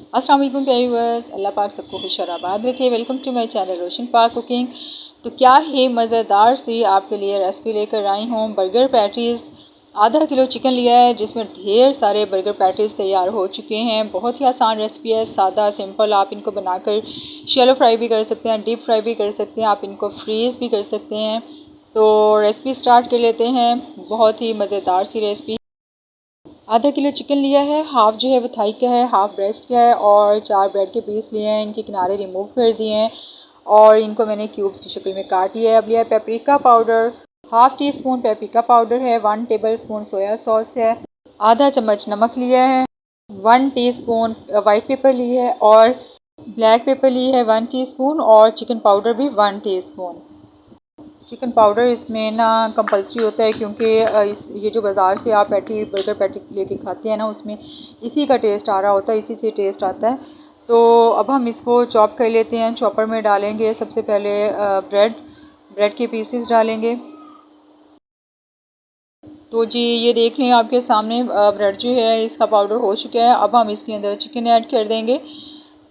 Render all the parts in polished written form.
अस्सलाम वालेकुम प्यारे व्यूअर्स, अल्लाह पाक सबको खुश और आबाद रखे। वेलकम टू माय चैनल रोशन पाक कुकिंग। तो क्या है मज़ेदार सी आपके लिए रेसिपी लेकर आई हूँ। बर्गर पैटीज़, आधा किलो चिकन लिया है जिसमें ढेर सारे बर्गर पैटीज़ तैयार हो चुके हैं। बहुत ही आसान रेसिपी है, सादा सिंपल। आप इनको बनाकर शैलो फ्राई भी कर सकते हैं, डीप फ्राई भी कर सकते हैं, आप इनको फ्रीज़ भी कर सकते हैं। तो रेसिपी स्टार्ट कर लेते हैं। बहुत ही मज़ेदार सी रेसिपी। आधा किलो चिकन लिया है, हाफ़ जो है वो थाई का है, हाफ़ ब्रेस्ट का है और 4 ब्रेड के पीस लिए हैं। इनके किनारे रिमूव कर दिए हैं और इनको मैंने क्यूब्स की शक्ल में काट लिया है। अब लिया है paprika powder, half tea spoon paprika powder है, 1 टेबल स्पून सोया सॉस है, आधा चम्मच नमक लिया है, 1 टीस्पून वाइट पेपर ली है और ब्लैक पेपर ली है 1 टीस्पून और चिकन पाउडर भी 1 टीस्पून। चिकन पाउडर इसमें ना कंपलसरी होता है क्योंकि ये जो बाज़ार से आप बर्गर पैटी लेके खाते हैं ना, उसमें इसी का टेस्ट आ रहा होता है, इसी से टेस्ट आता है। तो अब हम इसको चॉप कर लेते हैं। चॉपर में डालेंगे सबसे पहले ब्रेड के पीसेस डालेंगे। तो जी ये देख लें आपके सामने ब्रेड जो है इसका पाउडर हो चुका है। अब हम इसके अंदर चिकन ऐड कर देंगे।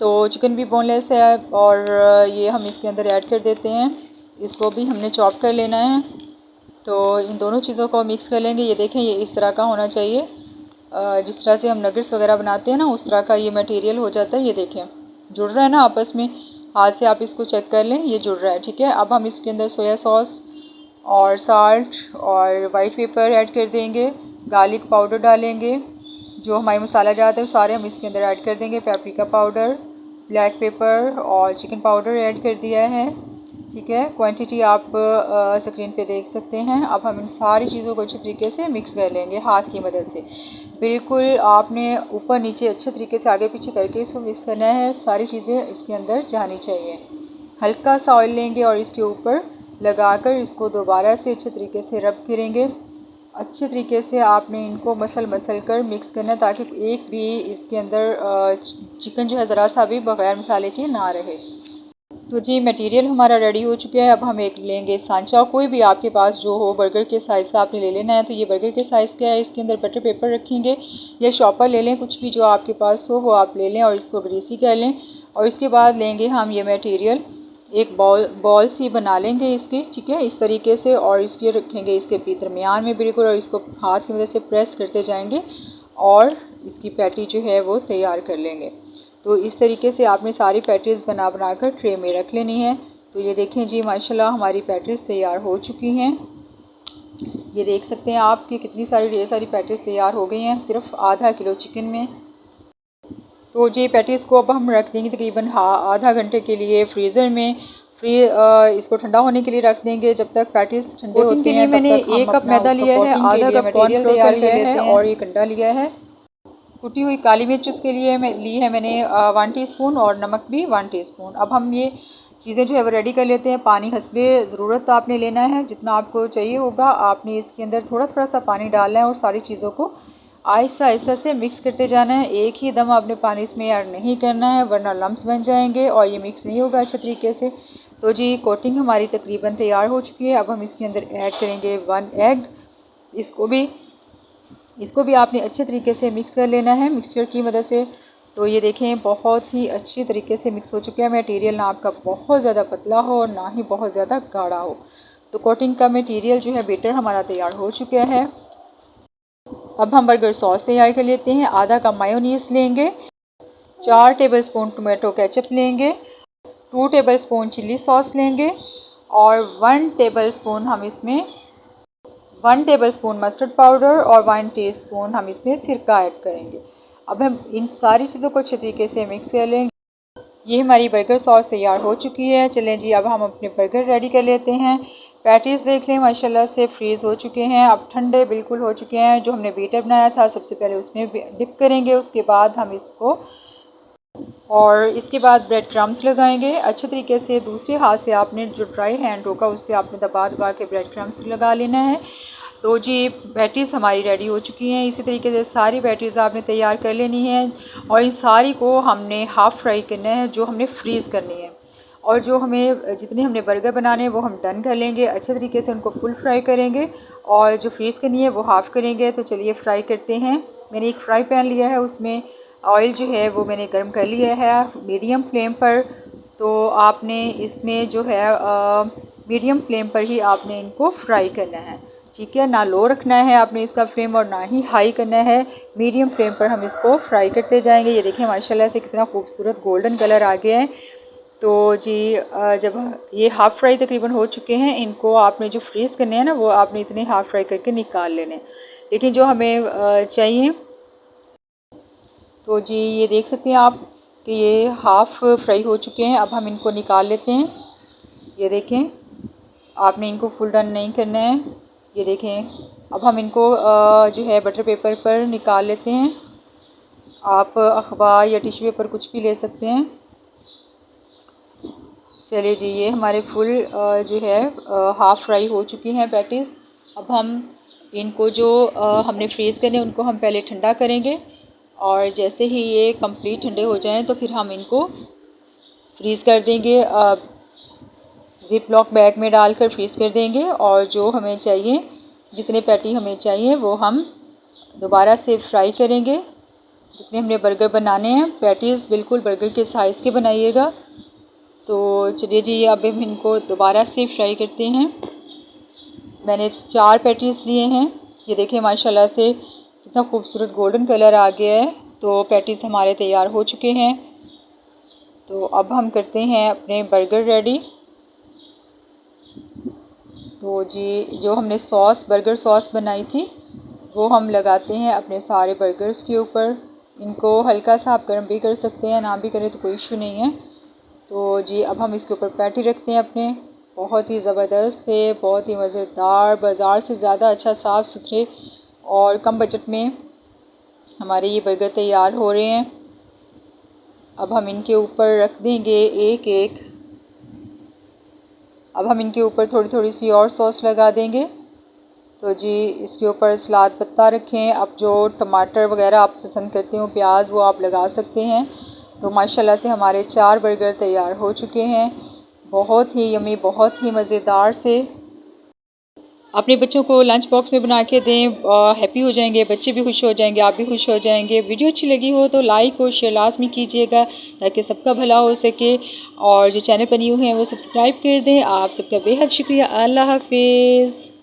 तो चिकन भी बोनलेस है और ये हम इसके अंदर ऐड कर देते हैं। इसको भी हमने चॉप कर लेना है। तो इन दोनों चीज़ों को मिक्स कर लेंगे। ये देखें, ये इस तरह का होना चाहिए। जिस तरह से हम नगेट्स वगैरह बनाते हैं ना, उस तरह का ये मटेरियल हो जाता है। ये देखें जुड़ रहा है ना आपस में, हाथ से आप इसको चेक कर लें, ये जुड़ रहा है। ठीक है, अब हम इसके अंदर सोया सॉस और साल्ट और वाइट पेपर ऐड कर देंगे, गार्लिक पाउडर डालेंगे, जो हमारे मसाला जात है वो सारे हम इसके अंदर ऐड कर देंगे। पेपरिका पाउडर, ब्लैक पेपर और चिकन पाउडर ऐड कर दिया है। ठीक है, क्वांटिटी आप स्क्रीन पे देख सकते हैं। अब हम इन सारी चीज़ों को अच्छे तरीके से मिक्स कर लेंगे हाथ की मदद से। बिल्कुल आपने ऊपर नीचे अच्छे तरीके से आगे पीछे करके इसको मिक्स करना है। सारी चीज़ें इसके अंदर जानी चाहिए। हल्का सा ऑयल लेंगे और इसके ऊपर लगाकर इसको दोबारा से अच्छे तरीके से रब करेंगे। अच्छे तरीके से आपने इनको मसल कर मिक्स करना है ताकि एक भी इसके अंदर चिकन जो है ज़रा सा भी बग़ैर मसाले के ना रहे। तो जी मटेरियल हमारा रेडी हो चुका है। अब हम एक लेंगे सांचा, कोई भी आपके पास जो हो, बर्गर के साइज़ का आपने ले लेना है। तो ये बर्गर के साइज़ का है। इसके अंदर बटर पेपर रखेंगे या शॉपर ले लें, कुछ भी जो आपके पास हो वो आप ले लें और इसको ग्रीसी कर लें। और इसके बाद लेंगे हम ये मटेरियल, एक बॉल सी बना लेंगे इसकी। ठीक है, इस तरीके से, और इसके रखेंगे इसके दरमियान में बिल्कुल, और इसको हाथ की मदद से प्रेस करते जाएंगे और इसकी पैटी जो है वो तैयार कर लेंगे। तो इस तरीके से आपने सारी पैटीज़ बना कर ट्रे में रख लेनी है। तो ये देखें जी माशाल्लाह हमारी पैटीज़ तैयार हो चुकी हैं। ये देख सकते हैं आप कि कितनी सारी ढेर सारी पैटीज़ तैयार हो गई हैं सिर्फ आधा किलो चिकन में। तो जी पैटीज़ को अब हम रख देंगे तकरीबन आधा घंटे के लिए फ्रीज़र में। इसको ठंडा होने के लिए रख देंगे जब तक पैटीज़ ठंडे होते हैं। मैंने 1 कप मैदा लिया है, आधा कप कॉर्नफ्लोर तैयार लिया है और ये अंडा लिया है। कुटी हुई काली मिर्च उसके लिए ली है मैंने 1 टीस्पून और नमक भी 1 टीस्पून। अब हम ये चीज़ें जो है वो रेडी कर लेते हैं। पानी हस्बे ज़रूरत आपने लेना है, जितना आपको चाहिए होगा आपने इसके अंदर थोड़ा थोड़ा सा पानी डालना है और सारी चीज़ों को आहिस्ता आहिस्ता से मिक्स करते जाना है। एक ही दम आपने पानी इसमें ऐड नहीं करना है वरना लम्स बन जाएंगे और ये मिक्स नहीं होगा अच्छे तरीके से। तो जी कोटिंग हमारी तकरीबन तैयार हो चुकी है। अब हम इसके अंदर ऐड करेंगे 1 एग। इसको भी आपने अच्छे तरीके से मिक्स कर लेना है मिक्सचर की मदद से। तो ये देखें बहुत ही अच्छी तरीके से मिक्स हो चुका है। मटेरियल ना आपका बहुत ज़्यादा पतला हो और ना ही बहुत ज़्यादा गाढ़ा हो। तो कोटिंग का मटेरियल जो है बेटर हमारा तैयार हो चुका है। अब हम बर्गर सॉस तैयार कर लेते हैं। आधा कप मायोनीज़ लेंगे, 4 टेबलस्पून टोमेटो केचप लेंगे, 2 टेबलस्पून चिली सॉस लेंगे और 1 टेबलस्पून हम इसमें 1 टेबलस्पून मस्टर्ड पाउडर और 1 टीस्पून हम इसमें सिरका ऐड करेंगे। अब हम इन सारी चीज़ों को अच्छे तरीके से मिक्स कर लेंगे। ये हमारी बर्गर सॉस तैयार हो चुकी है। चलें जी अब हम अपने बर्गर रेडी कर लेते हैं। पैटीज़ देख लें माशाल्लाह से फ्रीज़ हो चुके हैं, अब ठंडे बिल्कुल हो चुके हैं। जो हमने बीटर बनाया था सबसे पहले उसमें डिप करेंगे, उसके बाद हम इसको और इसके बाद ब्रेड क्रम्स लगाएंगे अच्छे तरीके से। दूसरे हाथ से आपने जो ड्राई हैंड होगा उससे आपने दबा दबा के ब्रेड क्रम्स लगा लेना है। तो जी पैटीज़ हमारी रेडी हो चुकी हैं। इसी तरीके से सारी पैटीज़ आपने तैयार कर लेनी है और इन सारी को हमने हाफ़ फ्राई करना है, जो हमने फ्रीज़ करनी है। और जो हमें जितने हमने बर्गर बनाने हैं वो हम डन कर लेंगे अच्छे तरीके से, उनको फुल फ्राई करेंगे और जो फ्रीज़ करनी है वो हाफ़ करेंगे। तो चलिए फ्राई करते हैं। मैंने एक फ़्राई पैन लिया है, उसमें ऑयल जो है वो मैंने गर्म कर लिया है मीडियम फ्लेम पर। तो आपने इसमें जो है मीडियम फ्लेम पर ही आपने इनको फ्राई करना है, ठीक है। ना लो रखना है आपने इसका फ्लेम और ना ही हाई करना है, मीडियम फ्लेम पर हम इसको फ्राई करते जाएंगे। ये देखिए माशाल्लाह से कितना खूबसूरत गोल्डन कलर आ गया है। तो जी जब ये हाफ़ फ्राई तकरीबन हो चुके हैं, इनको आपने जो फ्रीज़ करने हैं ना वो आपने इतने हाफ़ फ्राई करके निकाल लेने। लेकिन जो हमें चाहिए, तो जी ये देख सकते हैं आप कि ये हाफ़ फ्राई हो चुके हैं। अब हम इनको निकाल लेते हैं। ये देखें, आपने इनको फुल डन नहीं करना है। ये देखें, अब हम इनको जो है बटर पेपर पर निकाल लेते हैं। आप अखबार या टिश्यू पेपर कुछ भी ले सकते हैं। चलिए जी, ये हमारे फुल जो है हाफ़ फ्राई हो चुकी हैं पैटीज़। अब हम इनको जो हमने फ्रीज़ करने उनको हम पहले ठंडा करेंगे, और जैसे ही ये कंप्लीट ठंडे हो जाएं तो फिर हम इनको फ्रीज़ कर देंगे, ज़िप लॉक बैग में डालकर फ्रीज़ कर देंगे। और जो हमें चाहिए, जितने पैटी हमें चाहिए वो हम दोबारा से फ्राई करेंगे। जितने हमने बर्गर बनाने हैं, पैटीज़ बिल्कुल बर्गर के साइज़ के बनाइएगा। तो चलिए जी, अब हम इनको दोबारा से फ्राई करते हैं। मैंने 4 पैटीज़ लिए हैं। ये देखिए माशाल्लाह से कितना खूबसूरत गोल्डन कलर आ गया है। तो पैटीज़ हमारे तैयार हो चुके हैं। तो अब हम करते हैं अपने बर्गर रेडी। तो जी जो हमने बर्गर सॉस बनाई थी वो हम लगाते हैं अपने सारे बर्गर्स के ऊपर। इनको हल्का सा आप गर्म भी कर सकते हैं, ना भी करें तो कोई इशू नहीं है। तो जी अब हम इसके ऊपर पैटी रखते हैं अपने। बहुत ही ज़बरदस्त से, बहुत ही मज़ेदार, बाज़ार से ज़्यादा अच्छा, साफ़ सुथरे और कम बजट में हमारे ये बर्गर तैयार हो रहे हैं। अब हम इनके ऊपर रख देंगे एक एक। अब हम इनके ऊपर थोड़ी थोड़ी सी और सॉस लगा देंगे। तो जी इसके ऊपर सलाद पत्ता रखें। अब जो टमाटर वगैरह आप पसंद करते हो, प्याज, वो आप लगा सकते हैं। तो माशाल्लाह से हमारे 4 बर्गर तैयार हो चुके हैं, बहुत ही यमी, बहुत ही मज़ेदार से। अपने बच्चों को लंच बॉक्स में बना के दें, हैप्पी हो जाएंगे, बच्चे भी खुश हो जाएंगे, आप भी खुश हो जाएंगे। वीडियो अच्छी लगी हो तो लाइक और शेयर लाजमी कीजिएगा ताकि सबका भला हो सके। और जो चैनल पर न्यू है वो सब्सक्राइब कर दें। आप सबका बेहद शुक्रिया। अल्लाह हाफिज़।